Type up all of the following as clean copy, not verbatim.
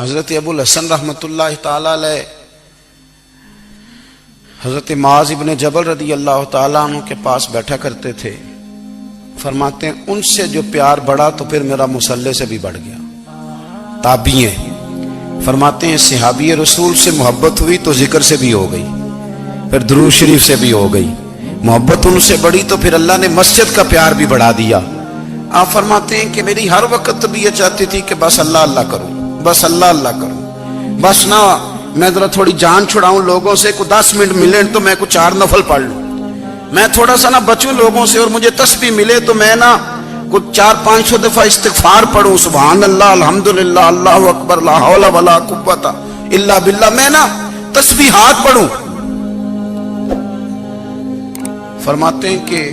حضرت ابو الحسن رحمۃ اللہ تعالی علیہ حضرت معاذ ابن جبل رضی اللہ تعالیٰ عنہ کے پاس بیٹھا کرتے تھے. فرماتے ہیں ان سے جو پیار بڑھا تو پھر میرا مصلی سے بھی بڑھ گیا. تابعی ہیں. فرماتے ہیں صحابی رسول سے محبت ہوئی تو ذکر سے بھی ہو گئی, پھر درود شریف سے بھی ہو گئی. محبت ان سے بڑھی تو پھر اللہ نے مسجد کا پیار بھی بڑھا دیا. آپ فرماتے ہیں کہ میری ہر وقت طبیعت چاہتی تھی کہ بس اللہ اللہ کروں, بس اللہ اللہ کروں, بس نہ میں ذرا تھوڑی جان چھڑاؤں لوگوں سے, کو 10 منٹ ملے تو میں کچھ 4 نفل پڑھ لوں, میں تھوڑا سا نہ بچوں لوگوں سے, اور مجھے تسبیح ملے تو میں نہ کچھ 400-500 دفعہ استغفار پڑھوں, سبحان اللہ الحمدللہ اللہ اکبر لا حول ولا قوت الا باللہ, میں نہ تسبیحات پڑھوں. فرماتے ہیں کہ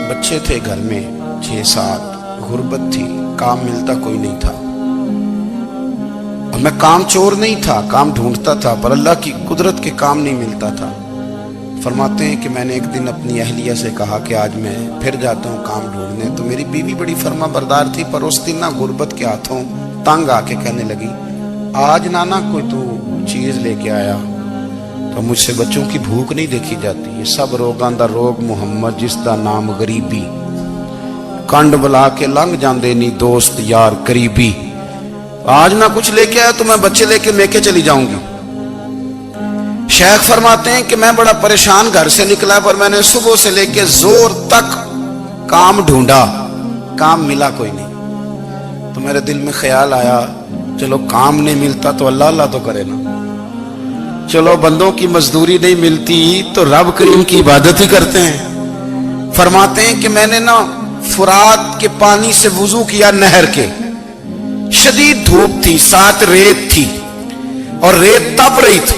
بچے تھے گھر میں 6-7, غربت تھی, کام ملتا کوئی نہیں تھا, اور میں کام چور نہیں تھا, کام ڈھونڈتا تھا, پر اللہ کی قدرت کے کام نہیں ملتا تھا. فرماتے ہیں کہ میں نے ایک دن اپنی اہلیہ سے کہا کہ آج میں پھر جاتا ہوں کام ڈھونڈنے. تو میری بیوی بڑی فرما بردار تھی, پر اس دن نہ غربت کے ہاتھوں تنگ آ کے کہنے لگی آج نانا کوئی تو چیز لے کے آیا, تو مجھ سے بچوں کی بھوک نہیں دیکھی جاتی. یہ سب روگاں دا روگ محمد جس دا نام غریبی, کنڈ بلا کے لنگ جاندے نہیں دوست یار قریبی. آج نہ کچھ لے کے آیا تو میں بچے لے کے میکے چلی جاؤں گی. شیخ فرماتے ہیں کہ میں بڑا پریشان گھر سے نکلا, پر میں نے صبح سے لے کے زور تک کام ڈھونڈا, کام ملا کوئی نہیں. تو میرے دل میں خیال آیا چلو کام نہیں ملتا تو اللہ اللہ تو کرے نا, چلو بندوں کی مزدوری نہیں ملتی تو رب کریم کی عبادت ہی کرتے ہیں. فرماتے ہیں کہ میں نے نا فرات کے پانی سے وضو کیا, نہر کے, شدید دھوپ تھی, ساتھ ریت تھی اور ریت تپ رہی تھی.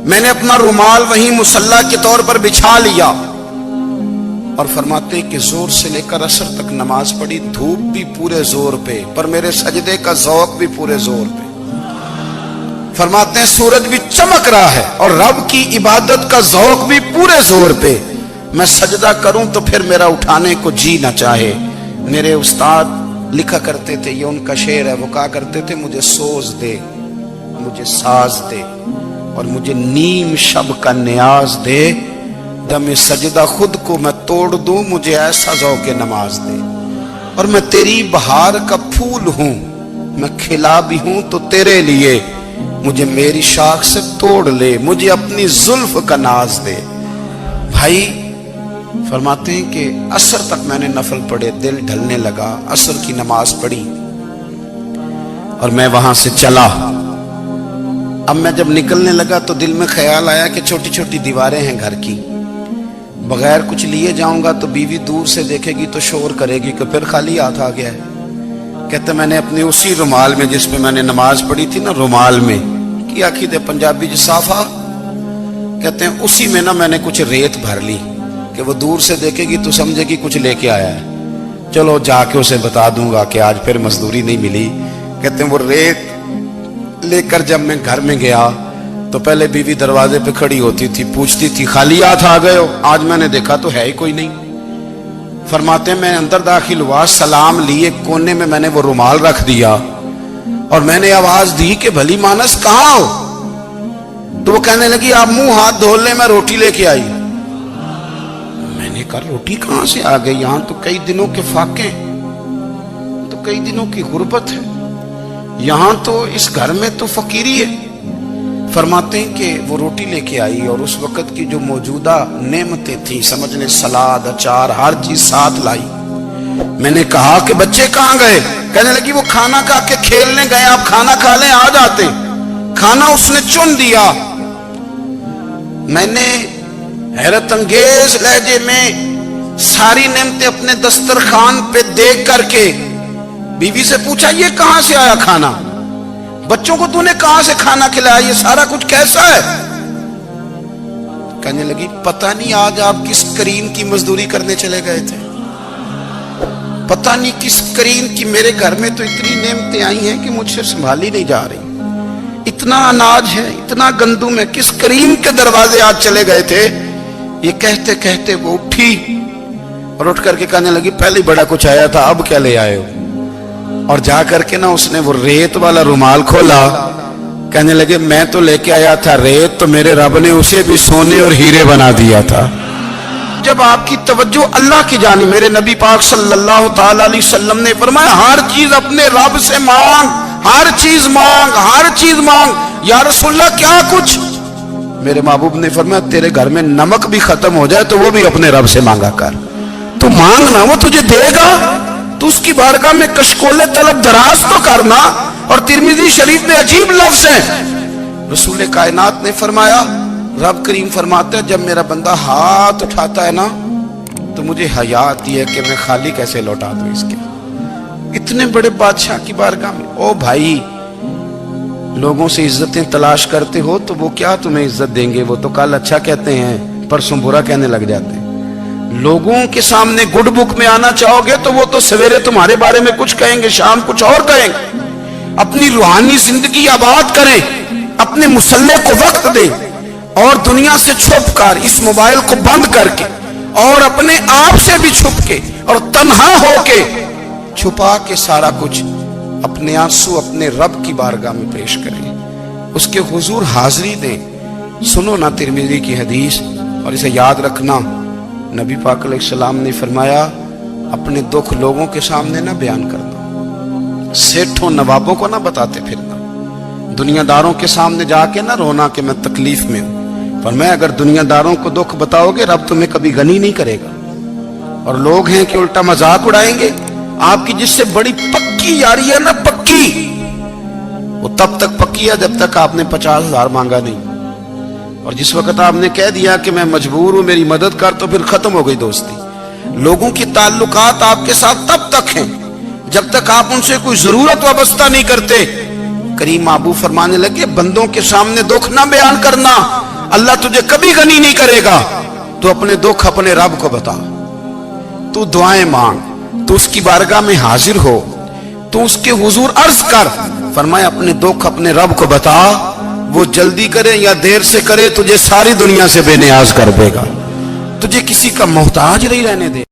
میں نے اپنا رومال وہیں مصلی کے طور پر بچھا لیا, اور فرماتے ہیں کہ زور سے لے کر عصر تک نماز پڑھی. دھوپ بھی پورے زور پہ, پر میرے سجدے کا ذوق بھی پورے زور پہ. فرماتے ہیں سورج بھی چمک رہا ہے اور رب کی عبادت کا ذوق بھی پورے زور پہ. میں سجدہ کروں تو پھر میرا اٹھانے کو جی نہ چاہے. میرے استاد لکھا کرتے تھے, یہ ان کا شعر ہے, وہ کہا کرتے تھے مجھے سوز دے, مجھے ساز دے, اور مجھے نیم شب کا نیاز دے, دم سجدہ خود کو میں توڑ دوں, مجھے ایسا ذوق نماز دے. اور میں تیری بہار کا پھول ہوں, میں کھلا بھی ہوں تو تیرے لیے, مجھے میری شاخ سے توڑ لے, مجھے اپنی زلف کا ناز دے. بھائی فرماتے ہیں کہ عصر تک میں نے نفل پڑھے, دل ڈھلنے لگا, عصر کی نماز پڑھی اور میں وہاں سے چلا. اب میں جب نکلنے لگا تو دل میں خیال آیا کہ چھوٹی چھوٹی دیواریں ہیں گھر کی, بغیر کچھ لیے جاؤں گا تو بیوی دور سے دیکھے گی تو شور کرے گی کہ پھر خالی ہاتھ آ گیا ہے. کہتے میں نے اپنے اسی رومال میں جس میں میں نے نماز پڑھی تھی نا, رومال میں کی عقید پنجابی جسافہ کہتے ہیں, اسی میں نا میں نے کچھ ریت بھر لی کہ وہ دور سے دیکھے گی تو سمجھے گی کچھ لے کے آیا ہے, چلو جا کے اسے بتا دوں گا کہ آج پھر مزدوری نہیں ملی. کہتے ہیں وہ ریت لے کر جب میں گھر میں گیا تو پہلے بیوی دروازے پہ کھڑی ہوتی تھی, پوچھتی تھی خالی ہاتھ آ گئے ہو, آج میں نے دیکھا تو ہے ہی کوئی نہیں. فرماتے ہیں میں اندر داخل ہوا, سلام لیے, کونے میں میں نے وہ رومال رکھ دیا اور میں نے آواز دی کہ بھلی مانس کہاں ہو. تو وہ کہنے لگی آپ منہ ہاتھ دھو لیں, میں روٹی لے کے آئی. میں نے کہا روٹی کہاں سے آ گئی, یہاں تو کئی دنوں کے فاقے, تو کئی دنوں کی غربت ہے, یہاں تو اس گھر میں تو فقیری ہے. فرماتے ہیں کہ وہ روٹی لے کے آئی اور اس وقت کی جو موجودہ نعمتیں تھیں, سمجھ لیں سلاد, اچار, ہر چیز ساتھ لائی. میں نے کہا کہ بچے کہاں گئے, کہنے لگی وہ کھانا کھا کے کھیلنے گئے, آپ کھانا کھا لیں آ جاتے. کھانا اس نے چن دیا. میں نے حیرت انگیز لہجے میں ساری نعمتیں اپنے دسترخوان پہ دیکھ کر کے بیوی سے پوچھا یہ کہاں سے آیا کھانا, بچوں کو تو نے کہاں سے کھانا کھلایا, یہ سارا کچھ کیسا ہے. کہنے لگی پتہ نہیں آج آپ کس کریم کی مزدوری کرنے چلے گئے تھے, پتہ نہیں کس کریم کی, میرے گھر میں تو اتنی نعمتیں آئی ہیں کہ مجھ سے سنبھالی نہیں جا رہی, اتنا اناج ہے, اتنا گندم ہے, کس کریم کے دروازے آج چلے گئے تھے. یہ کہتے کہتے وہ اٹھی اور اٹھ کر کے کہنے لگی پہلے بڑا کچھ آیا تھا, اب کیا لے آئے ہو. اور جا کر کے نا اس نے وہ ریت والا رومال کھولا کہنے لگے میں تو لے کے آیا تھا ریت، تو میرے رب نے اسے بھی سونے اور ہیرے بنا دیا تھا۔ جب آپ کی توجہ اللہ کی جانب، میرے نبی پاک صلی اللہ تعالی علیہ وسلم نے فرمایا ہر چیز اپنے رب سے مانگ، ہر چیز مانگ، ہر چیز مانگ۔ یا رسول اللہ کیا کچھ؟ میرے محبوب نے فرمایا تیرے گھر میں نمک بھی ختم ہو جائے تو وہ بھی اپنے رب سے مانگا کر، تو مانگنا وہ تجھے دے گا، تو اس کی بارگاہ میں کشکول طلب دراز تو کرنا۔ اور ترمذی شریف میں عجیب لفظ ہے، رسول کائنات نے فرمایا، رب کریم فرماتا ہے جب میرا بندہ ہاتھ اٹھاتا ہے نا تو مجھے حیا آتی ہے کہ میں خالی کیسے لوٹا دوں اس کے، اتنے بڑے بادشاہ کی بارگاہ میں۔ او بھائی، لوگوں سے عزتیں تلاش کرتے ہو تو وہ کیا تمہیں عزت دیں گے؟ وہ تو کل اچھا کہتے ہیں پرسوں برا کہنے لگ جاتے ہیں۔ لوگوں کے سامنے گڈ بک میں آنا چاہو گے تو وہ تو سویرے تمہارے بارے میں کچھ کہیں گے، شام کچھ اور کہیں گے۔ اپنی روحانی زندگی آباد کریں، اپنے مسلح کو وقت دیں، اور دنیا سے چھپ کر اس موبائل کو بند کر کے اور اپنے آپ سے بھی چھپ کے اور تنہا ہو کے چھپا کے سارا کچھ اپنے آنسو اپنے رب کی بارگاہ میں پیش کریں، اس کے حضور حاضری دیں۔ سنو نا ترمذی کی حدیث، اور اسے یاد رکھنا، نبی پاک علیہ السلام نے فرمایا اپنے دکھ لوگوں کے سامنے نہ بیان کرنا، سیٹھوں نوابوں کو نہ بتاتے پھرنا، دنیا داروں کے سامنے جا کے نہ رونا کہ میں تکلیف میں ہوں۔ فرمایا اگر دنیا داروں کو دکھ بتاؤ گے رب تمہیں کبھی غنی نہیں کرے گا، اور لوگ ہیں کہ الٹا مذاق اڑائیں گے۔ آپ کی جس سے بڑی پکی یاری ہے نا، پکی، وہ تب تک پکی ہے جب تک آپ نے 50,000 مانگا نہیں، اور جس وقت آپ نے کہہ دیا کہ میں مجبور ہوں میری مدد کر تو پھر ختم ہو گئی دوستی۔ لوگوں کی تعلقات آپ کے ساتھ تب تک ہیں جب تک آپ ان سے کوئی ضرورت وابستہ نہیں کرتے۔ کریم محبوب فرمانے لگے بندوں کے سامنے دکھ نہ بیان کرنا، اللہ تجھے کبھی غنی نہیں کرے گا۔ تو اپنے دکھ اپنے رب کو بتا، تو دعائیں مانگ، تو اس کی بارگاہ میں حاضر ہو، تو اس کے حضور عرض کر۔ فرمایا اپنے دکھ اپنے رب کو بتا، وہ جلدی کرے یا دیر سے کرے تجھے ساری دنیا سے بے نیاز کر دے گا، تجھے کسی کا محتاج نہیں رہنے دے۔